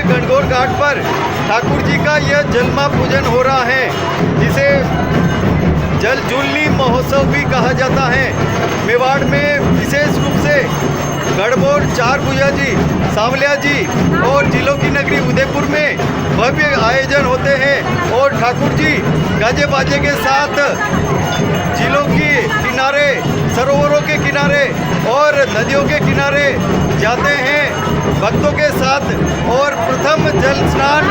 गणगौर घाट पर ठाकुर जी का यह जलमा पूजन हो रहा है, जिसे जलजूलनी महोत्सव भी कहा जाता है। मेवाड़ में विशेष रूप से गढ़बोर चार भुजा जी, सांवलिया जी और जिलों की नगरी उदयपुर में भव्य आयोजन होते हैं और ठाकुर जी गाजे बाजे के साथ जिलों के किनारे, सरोवरों के किनारे और नदियों के किनारे जाते हैं भक्तों के साथ और प्रथम जल स्नान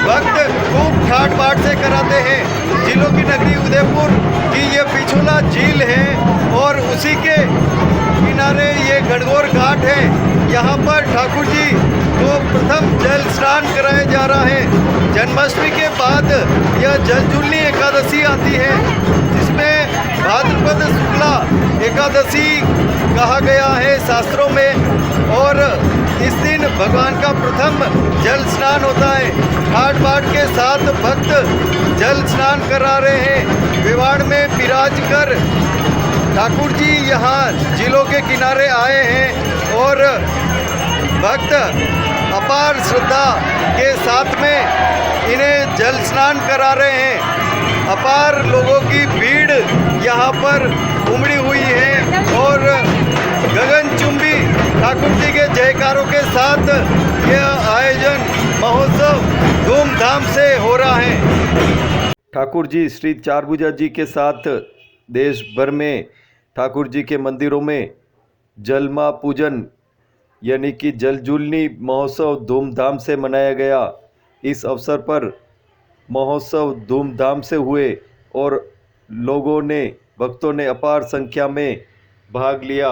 भक्त खूब ठाट बाट से कराते हैं। जिलों की नगरी उदयपुर की ये पिछोला झील है और उसी के किनारे ये गणगौर घाट है। यहाँ पर ठाकुर जी को प्रथम जल स्नान कराया जा रहा है। जन्माष्टमी के बाद यह जलजूलनी एकादशी आती है, जिसमें भाद्रपद शुक्ला एकादशी कहा गया है शास्त्रों में और इस दिन भगवान का प्रथम जल स्नान होता है। घाट बाट के साथ भक्त जल स्नान करा रहे हैं। मेवाड़ में विराज कर ठाकुर जी यहाँ जिलों के किनारे आए हैं और भक्त अपार श्रद्धा के साथ में इन्हें जल स्नान करा रहे हैं। अपार लोगों की भीड़ यहाँ पर उमड़ी हुई है और गगनचुंबी ठाकुर जी के जयकारों के साथ यह आयोजन महोत्सव धूमधाम से हो रहा है। ठाकुर जी श्री चारभुजा जी के साथ देश भर में ठाकुर जी के मंदिरों में जलमा पूजन यानी कि जलजूलनी महोत्सव धूमधाम से मनाया गया। इस अवसर पर महोत्सव धूमधाम से हुए और लोगों ने, भक्तों ने अपार संख्या में भाग लिया।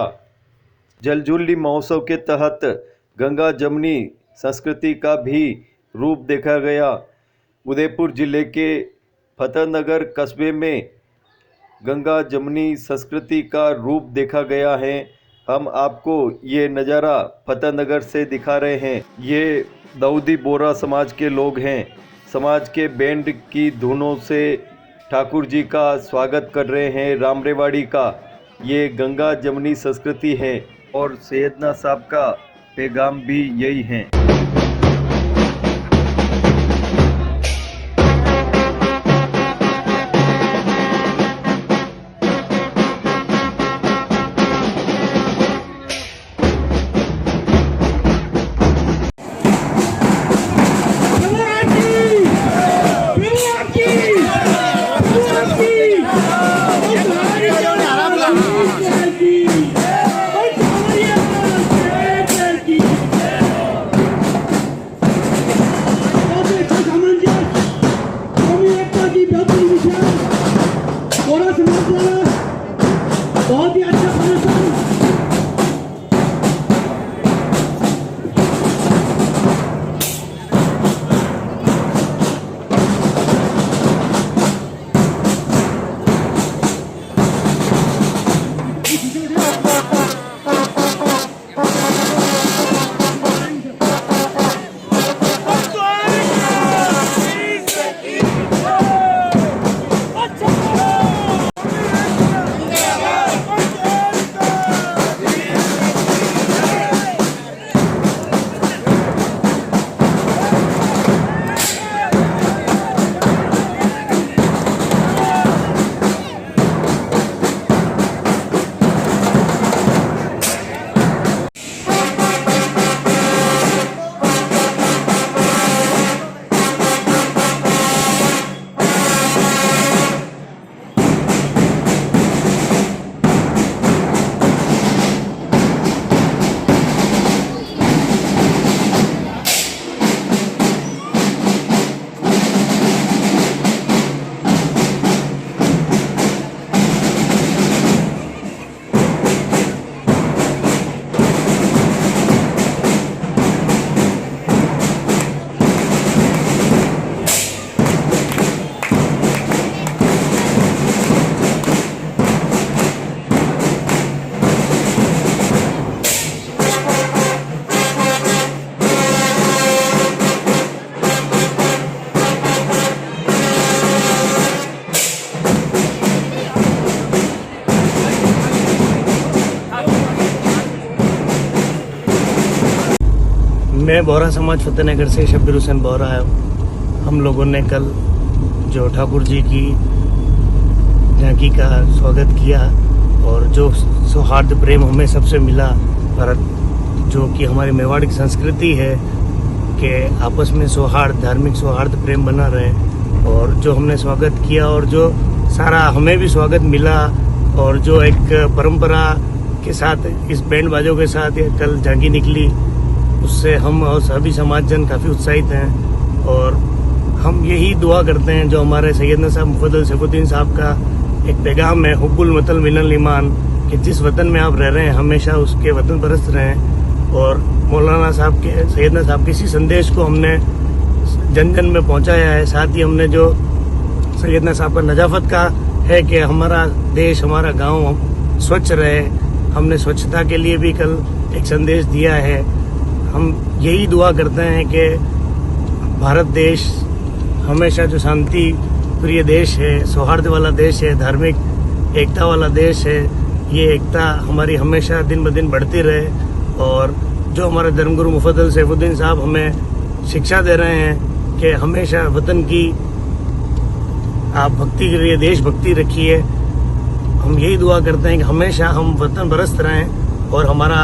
जलजूलनी महोत्सव के तहत गंगा जमुनी संस्कृति का भी रूप देखा गया। उदयपुर जिले के फतेहनगर कस्बे में गंगा जमुनी संस्कृति का रूप देखा गया है। हम आपको ये नज़ारा फतेहनगर से दिखा रहे हैं। ये दाऊदी बोरा समाज के लोग हैं। समाज के बैंड की धुनों से ठाकुर जी का स्वागत कर रहे हैं। रामरेवाड़ी का ये गंगा जमुनी संस्कृति है और सैयदना साहब का पैगाम भी यही है। बहुत ही अच्छा प्रदर्शन। मैं बोहरा समाज फतेहनगर से शब्बीर हुसैन बोहरा है। हम लोगों ने कल जो ठाकुर जी की झांकी का स्वागत किया और जो सौहार्द प्रेम हमें सबसे मिला, भारत जो कि हमारी मेवाड़ की संस्कृति है कि आपस में सौहार्द, धार्मिक सौहार्द प्रेम बना रहे, और जो हमने स्वागत किया और जो सारा हमें भी स्वागत मिला और जो एक परंपरा के साथ इस बैंड बाजों के साथ ये कल झांकी निकली, उससे हम और सभी समाजजन काफ़ी उत्साहित हैं। और हम यही दुआ करते हैं जो हमारे सैयदना साहब मुफद्दल सैफुद्दीन साहब का एक पैगाम है, हुब्बुल वतन मिनल ईमान, कि जिस वतन में आप रह रहे हैं हमेशा उसके वतन परस्त रहें। और मौलाना साहब के, सैयदना साहब के इसी संदेश को हमने जन जन में पहुंचाया है। साथ ही हमने जो सैयदना साहब का नजाफत का है कि हमारा देश, हमारा गांव स्वच्छ रहे, हमने स्वच्छता के लिए भी कल एक संदेश दिया है। हम यही दुआ करते हैं कि भारत देश हमेशा जो शांति प्रिय देश है, सौहार्द वाला देश है, धार्मिक एकता वाला देश है, ये एकता हमारी हमेशा दिन ब दिन बढ़ती रहे। और जो हमारे धर्मगुरु मुफद्दल सैफुद्दीन साहब हमें शिक्षा दे रहे हैं कि हमेशा वतन की आप भक्ति के लिए देशभक्ति रखिए। हम यही दुआ करते हैं कि हमेशा हम वतन परस्त रहें और हमारा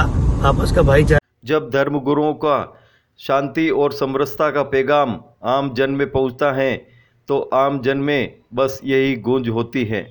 आपस का भाईचारा। जब धर्मगुरुओं का शांति और समरसता का पैगाम आम जन में पहुंचता है तो आम जन में बस यही गूंज होती है।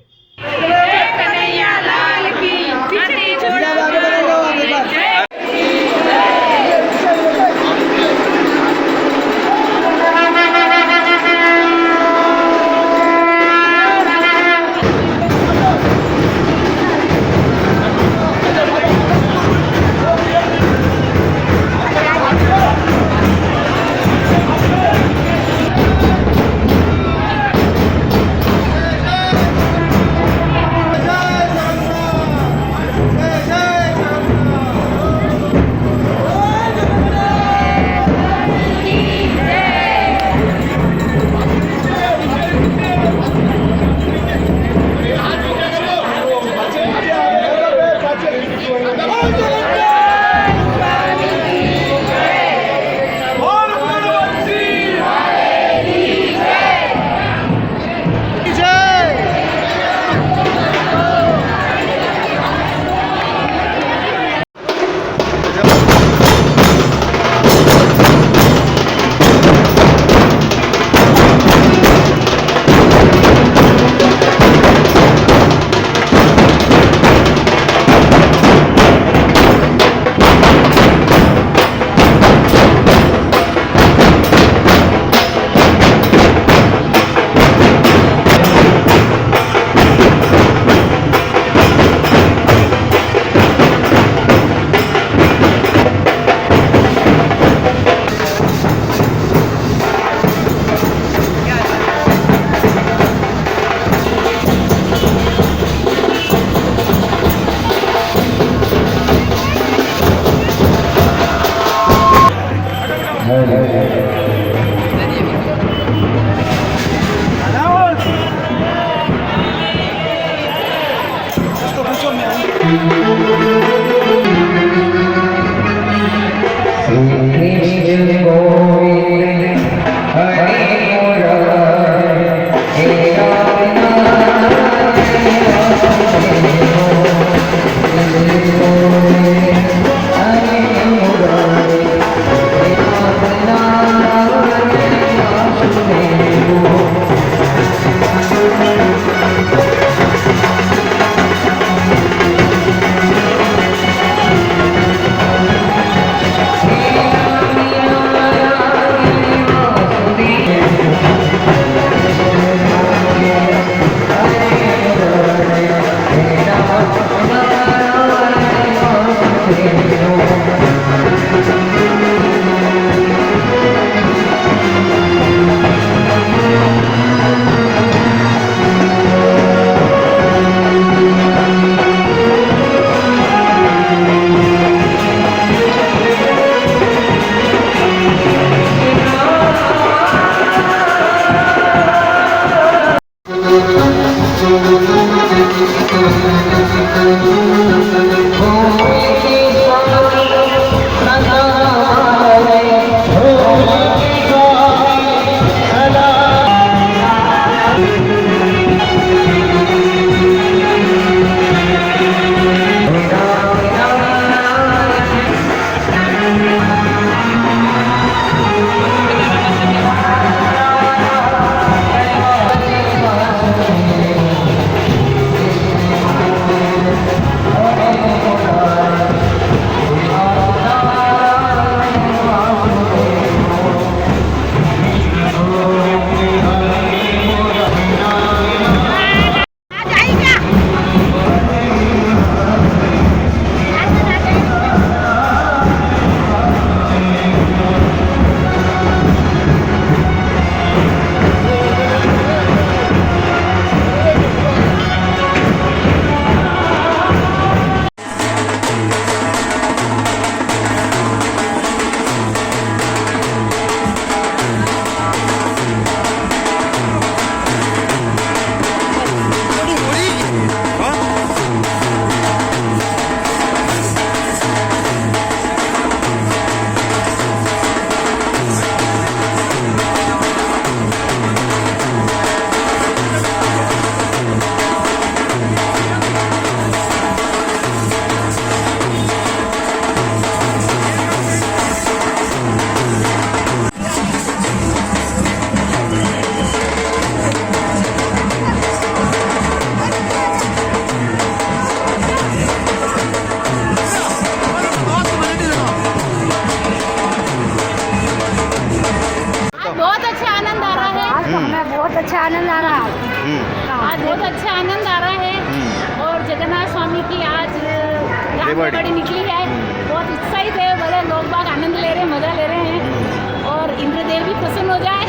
रेवाड़ी। रेवाड़ी निकली है, बहुत उत्साहित है, बड़े लोग बाग आनंद ले रहे हैं, मजा ले रहे हैं और इंद्रदेव भी प्रसन्न हो जाए।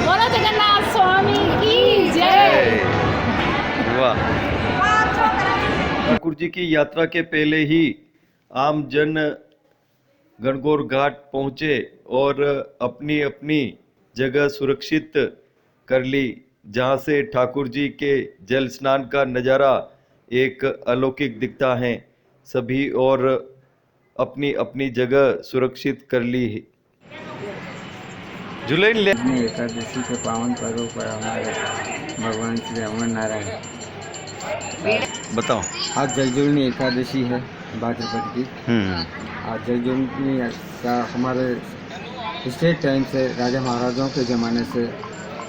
बोलो जगन्नाथ स्वामी की जय। वाह। ठाकुर जी की यात्रा के पहले ही आम जन गणगौर घाट पहुंचे और अपनी अपनी जगह सुरक्षित कर ली, जहां से ठाकुर जी के जल स्नान का नज़ारा एक अलौकिक दिखता है। सभी और अपनी अपनी जगह सुरक्षित कर ली। जुलाई ले एकादशी के पावन पर्व पर हमारे भगवान श्री अमर नारायण बताओ। आज जलजूलनी एकादशी है भाद्रपद की। आज जलजूलनी का हमारे स्टेट टाइम से राजा महाराजाओं के ज़माने से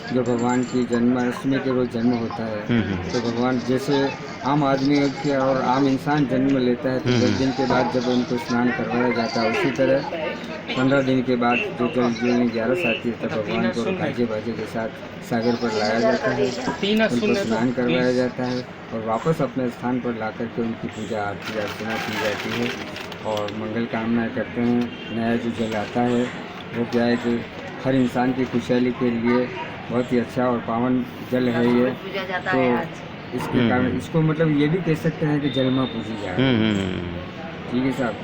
जो भगवान की जन्माष्टमी के रोज जन्म होता है, तो भगवान जैसे आम आदमी के और आम इंसान जन्म लेता है, तो 10 दिन के बाद जब उनको स्नान करवाया जाता है, उसी तरह 15 दिन के बाद जो जलजूलनी 11 आती है, तब भगवान को बाजे बाजे के साथ सागर पर लाया जाता है, उनको स्नान करवाया जाता है और वापस अपने स्थान पर ला करके उनकी पूजा आरती अर्चना की जाती है और मंगल कामना करते हैं। नया जो जल आता है वो क्या है कि हर इंसान की खुशहाली के लिए बहुत ही अच्छा और पावन जल है ये, तो इसके कारण इसको मतलब ये भी कह सकते हैं कि जल माँ पूजी जाए। ठीक है साहब,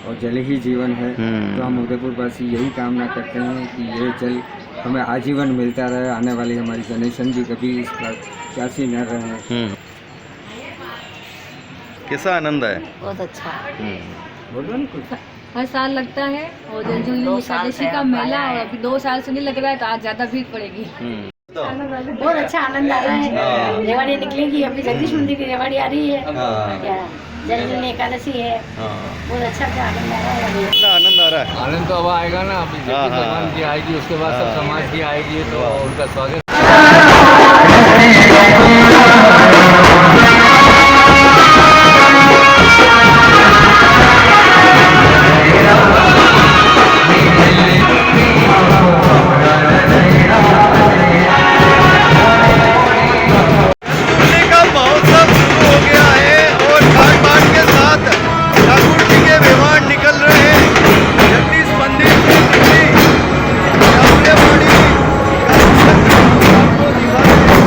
और जल ही जीवन है, तो हम उदयपुर वासी यही कामना करते हैं कि ये जल हमें आजीवन मिलता रहे, आने वाली हमारी जनरेशन भी कभी इस पर प्यासी न रहे। कैसा आनंद है? बहुत अच्छा। बोलो ना कुछ। हर साल लगता है और जलजूलनी एकादशी का मेला, और अभी 2 साल से नहीं लग रहा है, तो आज ज़्यादा भीड़ पड़ेगी। बहुत अच्छा आनंद आ रहा है। रेवाड़ी निकलेगी, अभी जगदीश मंदिर की रेवाड़ी आ रही है, क्या जलजूलनी एकादशी है, बहुत अच्छा से आनंद आ रहा है। कितना आनंद आ रहा है? आनंद तो अब आएगा ना, अभी भगवान की आएगी, उसके बाद सब समाज की आएगी, तो उनका स्वागत। का महोत्सव शुरू हो गया है और घाट बाट के साथ ठाकुर जी के विमान निकल रहे हैं। जगदीश मंदिर से निकली रेवाड़ी आपको दिखा रहे हैं।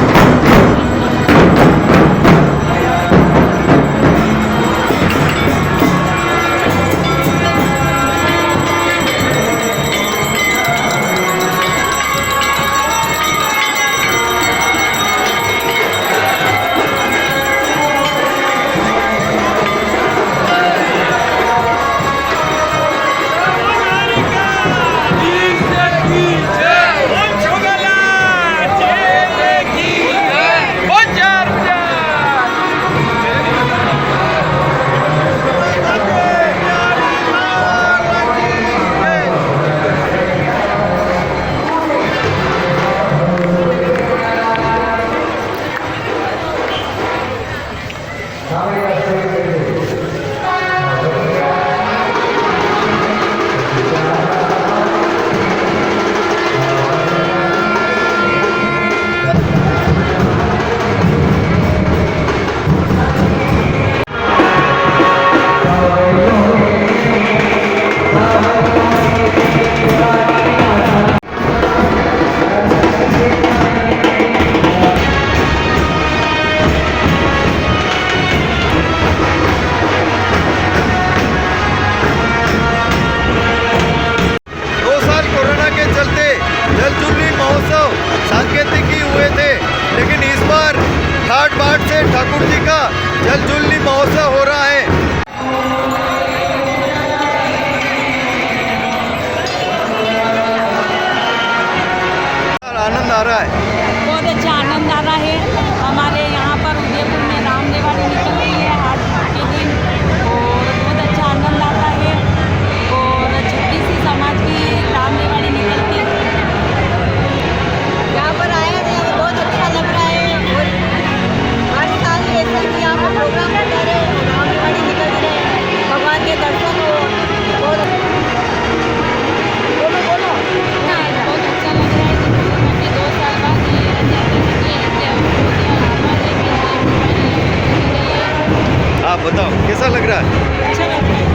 हाँ बताओ कैसा लग रहा है? अच्छा लग रहा है।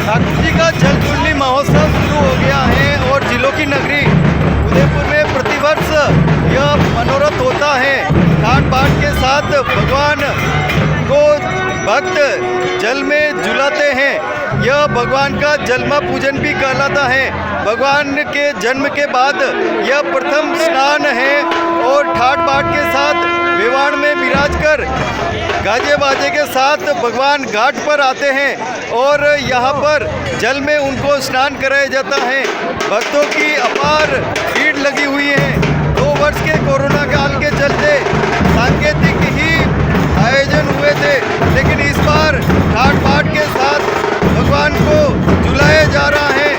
ठाकुर जी का जल जुलनी महोत्सव शुरू हो गया है और जिलों की नगरी उदयपुर में प्रतिवर्ष यह मनोरथ होता है। घाट बाट के साथ भगवान को भक्त जल में झुलाते हैं। यह भगवान का जलमा पूजन भी कहलाता है। भगवान के जन्म के बाद यह प्रथम स्नान है और ठाट बाट के साथ विवाण में विराज कर गाजे बाजे के साथ भगवान घाट पर आते हैं और यहाँ पर जल में उनको स्नान कराया जाता है। भक्तों की अपार भीड़ लगी हुई है। 2 वर्ष के कोरोना काल के चलते सांकेतिक ही आयोजन हुए थे, लेकिन इस बार ठाट बाट के साथ भगवान को झुलाया जा रहा है।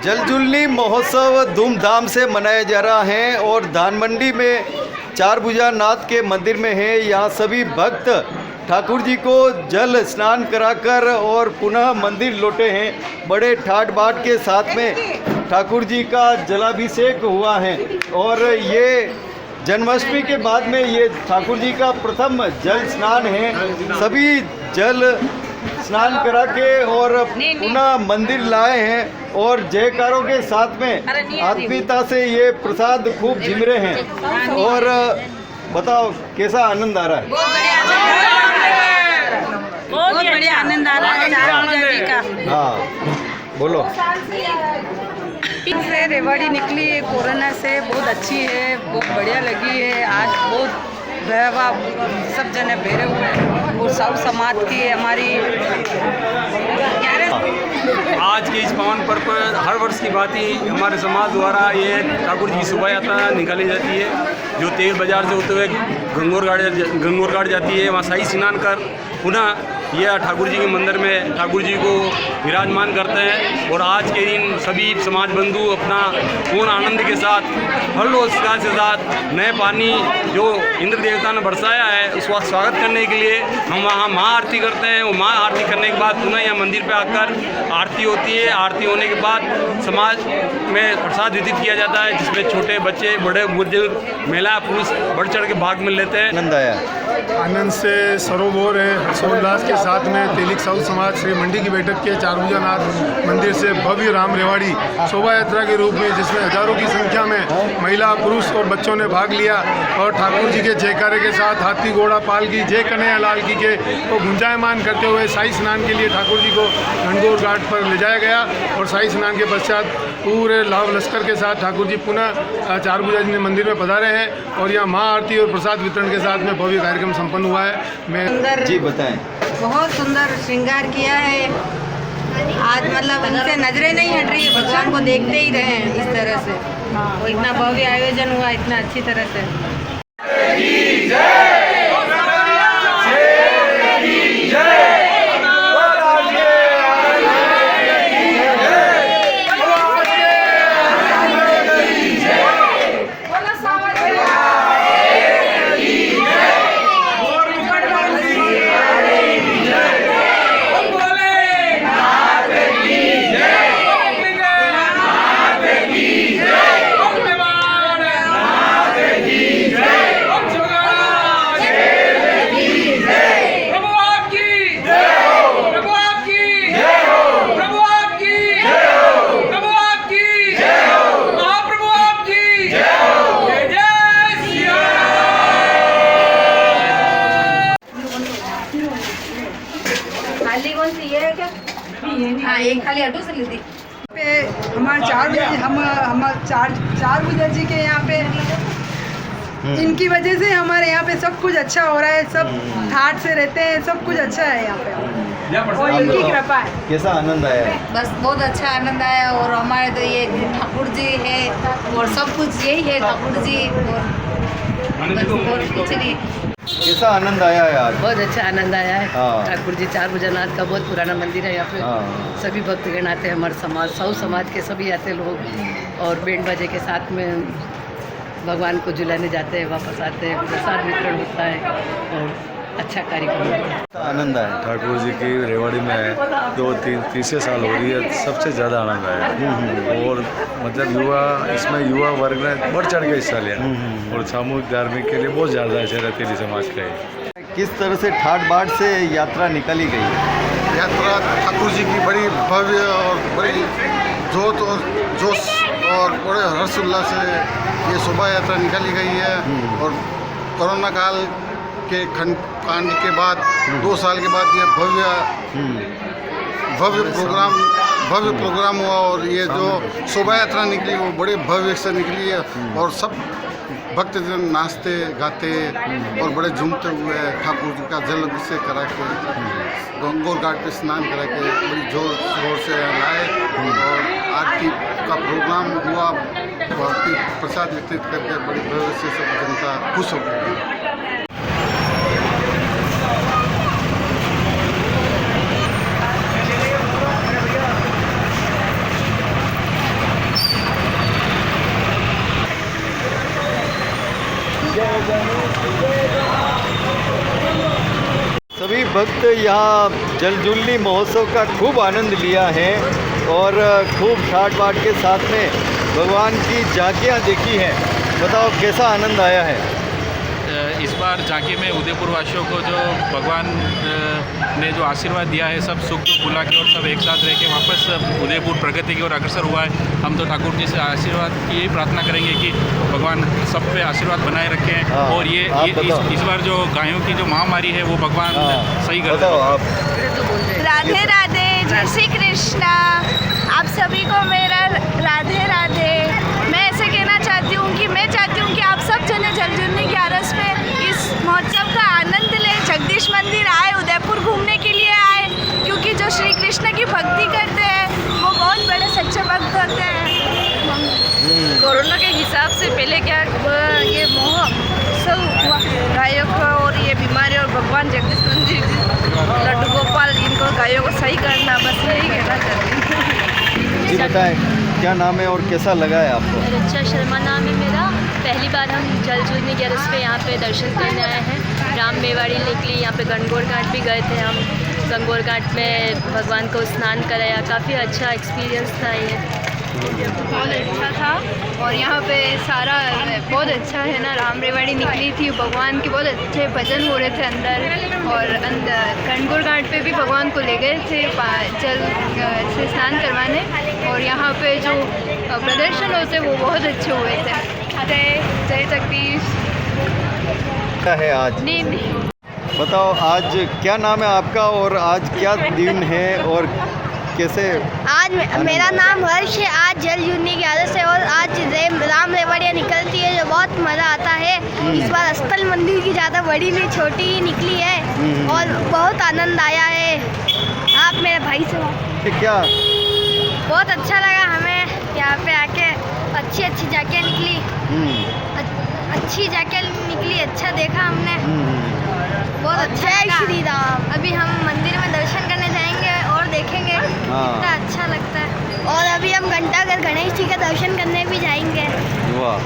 जलजुलनी महोत्सव धूमधाम से मनाया जा रहा है और धानमंडी में चारभुजा नाथ के मंदिर में है। यहाँ सभी भक्त ठाकुर जी को जल स्नान कराकर और पुनः मंदिर लौटे हैं। बड़े ठाट बाट के साथ में ठाकुर जी का जलाभिषेक हुआ है और ये जन्माष्टमी के बाद में ये ठाकुर जी का प्रथम जल स्नान है। सभी जल स्नान करा के और पुनः मंदिर लाए हैं और जयकारों के साथ में आत्मीयता से ये प्रसाद खूब झिमरे हैं। और बताओ कैसा आनंद आ रहा है? बहुत बढ़िया आनंद आ रहा है चारभुजा जी का। हाँ बोलो। से रेवाड़ी निकली है कोरोना से, बहुत अच्छी है, बहुत बढ़िया लगी है। आज बहुत भयावा सब जने भेरे हुए हैं और सब समाज की हमारी आज के इस पावन पर्व पर हर वर्ष की बात ही हमारे समाज द्वारा ये ठाकुर जी की शोभा यात्रा निकाली जाती है, जो तेल बाजार से होते हुए गंगोर घाट जाती है। वहाँ शाही स्नान कर पुनः यह ठाकुर जी के मंदिर में ठाकुर जी को विराजमान करते हैं। और आज के दिन सभी समाज बंधु अपना पूर्ण आनंद के साथ हर्षोल्लास के साथ नए पानी जो इंद्र देवता ने बरसाया है उसका स्वागत करने के लिए हम वहाँ महाआरती करते हैं। वो महाआरती करने के बाद पुनः यहाँ मंदिर पे आकर आरती होती है। आरती होने के बाद समाज में प्रसाद वितरित किया जाता है, जिसमें छोटे बच्चे, बड़े बुजुर्ग, महिला, पुरुष बढ़ चढ़ के भाग में लेते हैं। आनंद आया? आनंद से सरोवर है। हर्षोल्लास के साथ में तेलिक साउथ समाज श्री मंडी की बैठक के चारभुजा नाथ मंदिर से भव्य राम रेवाड़ी शोभा यात्रा के रूप में, जिसमें हजारों की संख्या में महिला, पुरुष और बच्चों ने भाग लिया और ठाकुर जी के जयकारे के साथ हाथी घोड़ा पाल की जय कन्हैया लाल की के को गुंजायमान करते हुए शाही स्नान के लिए ठाकुर जी को गंगोर घाट पर ले जाया गया। और शाही स्नान के पश्चात पूरे लाभ लश्कर के साथ ठाकुर जी पुनः चारभुजा जी मंदिर में पधारे हैं और यहाँ महाआरती और प्रसाद वितरण के साथ में भव्य कार्यक्रम संपन्न हुआ है। मैं जी बताएं। बहुत सुंदर श्रृंगार किया है। आज मतलब इनसे नजरें नहीं हट रही है, भगवान को देखते ही रहे हैं इस तरह से। और इतना भव्य आयोजन हुआ इतना अच्छी तरह से। हाँ एक खाली ऑटो से ली थी। पे हमारे चारभुजा जी के यहाँ पे इनकी वजह से हमारे यहाँ पे सब कुछ अच्छा हो रहा है। सब ठाट से रहते हैं, सब कुछ अच्छा है यहाँ पे और इनकी कृपा है। कैसा आनंद आया? बस बहुत अच्छा आनंद आया। और हमारे तो ये ठाकुर जी है और सब कुछ यही है ठाकुर जी और कुछ नहीं। कैसा आनंद आया है आज? बहुत अच्छा आनंद आया है। हाँ। ठाकुर जी चारभुजा नाथ का बहुत पुराना मंदिर है यहाँ पे। हाँ। सभी भक्तगण आते हैं, हमारे समाज, सब समाज के सभी आते लोग और बैंड बाजे के साथ में भगवान को झुलाने जाते हैं, वापस आते हैं, प्रसाद वितरण होता है और अच्छा कार्यक्रम होता है। आनंद आया। ठाकुर जी की रेवाड़ी में 2-3 साल हो रही है, सबसे ज़्यादा आनंद आया। और मतलब इसमें युवा वर्ग ने बढ़ चढ़ के हिस्सा लिया और सामूहिक धार्मिक के लिए बहुत ज़्यादा अच्छा रतीली समाज का है। किस तरह से ठाट बाट से यात्रा निकाली गई? यात्रा ठाकुर जी की बड़ी भव्य और बड़ी जोत और जोश और बड़े हर्षोल्लास से ये शोभा यात्रा निकाली गई है। और कोरोना काल के कांड के बाद 2 साल के बाद ये भव्य प्रोग्राम हुआ और ये जो शोभा यात्रा निकली वो बड़े भव्य से निकली है। और सब भक्तजन नाचते गाते और बड़े झूमते हुए ठाकुर जी का जल अभिषेक करा के गंगोर घाट पे स्नान करा के बड़ी जोर शोर से लाए और आरती का प्रोग्राम हुआ। आरती प्रसाद वितरित करके बड़ी भव्य से सब जनता खुश हो गई। सभी भक्त यहाँ जलजूलनी महोत्सव का खूब आनंद लिया है और खूब ठाट बाट के साथ में भगवान की झांकियाँ देखी हैं। बताओ कैसा आनंद आया है? इस बार झांकी में उदयपुर वासियों को जो भगवान ने जो आशीर्वाद दिया है, सब सुख दुख भुला के और सब एक साथ रह के वापस उदयपुर प्रगति की ओर अग्रसर हुआ है। हम तो ठाकुर जी से आशीर्वाद की यही प्रार्थना करेंगे कि भगवान सब पे आशीर्वाद बनाए रखें। और ये इस बार जो गायों की जो महामारी है वो भगवान सही कर दें। राधे राधे, जय श्री कृष्णा। आप सभी को मेरा राधे राधे। मैं ऐसे कहना चाहती हूँ कि आप सब जने जलजूलनी 11 पे इस महोत्सव का आनंद लें। जगदीश मंदिर आए, उदयपुर घूमने के लिए आए, क्योंकि जो श्री कृष्ण की भक्ति करते हैं वो बहुत बड़े सच्चे भक्त होते हैं। कोरोना के हिसाब से पहले क्या ये महोत्सव हुआ गायों को और ये बीमारी और भगवान जगदीश मंदिर लड्डू गोपाल इनको गायों को सही करना, बस यही कहना चाहती हूँ। जी बताएं, क्या नाम है और कैसा लगा है आपको? रिचा शर्मा नाम है मेरा। पहली बार हम जलजूलनी 11 पे यहाँ पे दर्शन करने आए हैं। राम मेवाड़ी निकली, यहाँ पे गणगौर घाट भी गए थे हम। गणगौर घाट में भगवान को स्नान कराया, काफ़ी अच्छा एक्सपीरियंस था ये। बहुत अच्छा था और यहाँ पे सारा बहुत अच्छा है ना। राम रेवाड़ी निकली थी, भगवान के बहुत अच्छे भजन हो रहे थे अंदर। और अंदर गणगौर घाट पे भी भगवान को ले गए थे जल से स्नान करवाने। और यहाँ पे जो प्रदर्शन होते वो बहुत अच्छे हुए थे। जय जगदीश। क्या है आज? नहीं बताओ आज क्या नाम है आपका और आज क्या दिन है और कैसे? आज मेरा नाम हर्ष है। आज जलजूलनी 11 से और आज राम रेवाड़ियाँ निकलती है जो बहुत मज़ा आता है। इस बार स्थल मंदिर की ज़्यादा बड़ी नहीं छोटी ही निकली है और बहुत आनंद आया है। आप मेरे भाई से क्या? बहुत अच्छा लगा हमें यहाँ पे आके। अच्छी झांकियाँ निकली, अच्छी झांकियाँ निकली, अच्छा देखा हमने, बहुत अच्छा। जय श्री राम। अभी हम मंदिर में दर्शन करने जाएंगे और देखेंगे कितना अच्छा लगता है। और अभी हम घंटाघर गणेश जी का दर्शन करने भी जाएंगे। वाह।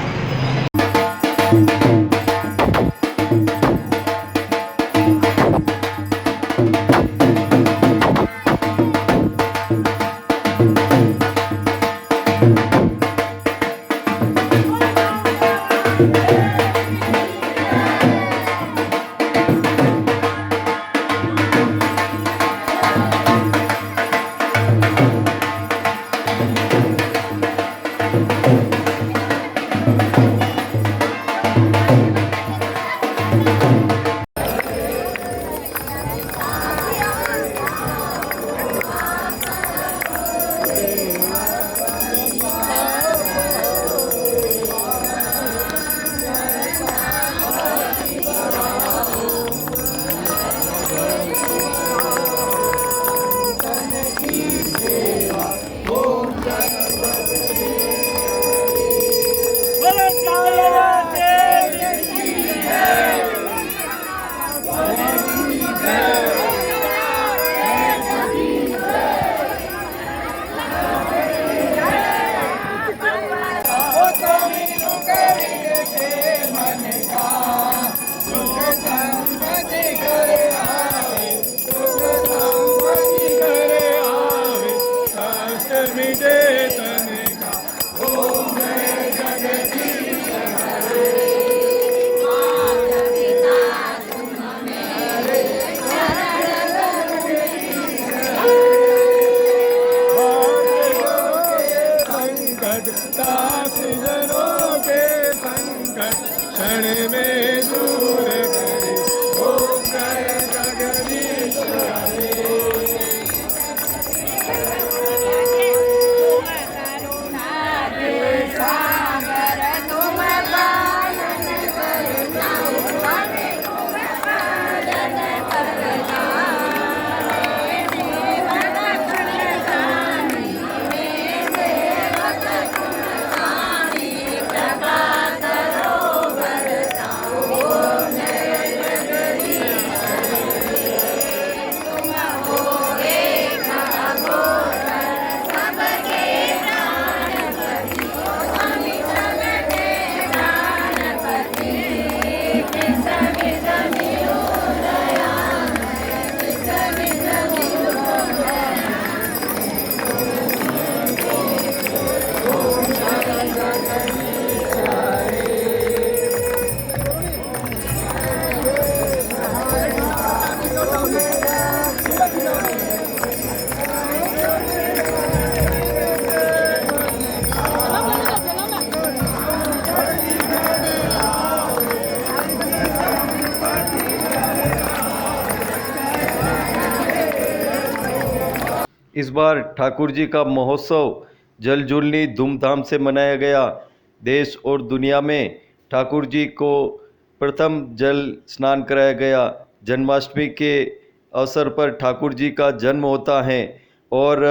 इस बार ठाकुर जी का महोत्सव जलजूलनी धूमधाम से मनाया गया। देश और दुनिया में ठाकुर जी को प्रथम जल स्नान कराया गया। जन्माष्टमी के अवसर पर ठाकुर जी का जन्म होता है और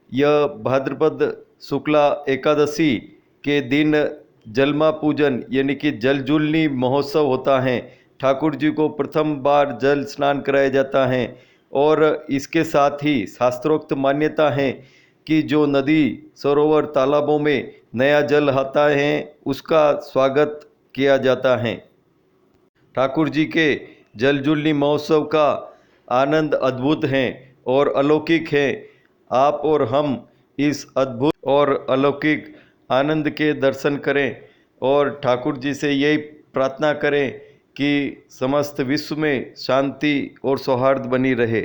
यह भाद्रपद शुक्ला एकादशी के दिन जलमा पूजन यानी कि जलजूलनी महोत्सव होता है। ठाकुर जी को प्रथम बार जल स्नान कराया जाता है और इसके साथ ही शास्त्रोक्त मान्यता है कि जो नदी सरोवर तालाबों में नया जल आता है उसका स्वागत किया जाता है। ठाकुर जी के जलजूलनी महोत्सव का आनंद अद्भुत है और अलौकिक है। आप और हम इस अद्भुत और अलौकिक आनंद के दर्शन करें और ठाकुर जी से यही प्रार्थना करें कि समस्त विश्व में शांति और सौहार्द बनी रहे।